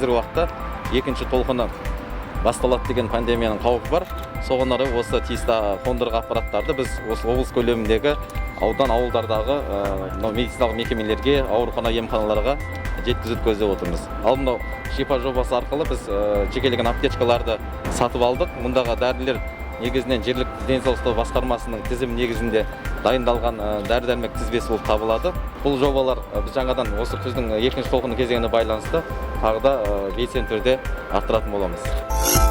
қазіргі уақытта екінші толқыны басталады деген пандемияның қаупі бар. Соған орай осы тиісті қондырғы аппараттарды біз осы облыс көлеміндегі аудан ауылдардағы медициналық мекемелерге, аурухана емханаларға жеткізуді көздеп отырмыз. Ал мынау шипа жобасы арқылы біз жекелеген аптечкаларды сатып алдық. Мұндағы дәрілер негізінен жергілікті денсаулық сақтау басқармасының тізім негізінде дайындалған дәрі-дәрмек тізбесі болып табылады. Бұл жобалар біз жаңадан осы күздің екінші толқыны кезеңіне байланысты тағы да белсенді түрде арттыратын боламыз.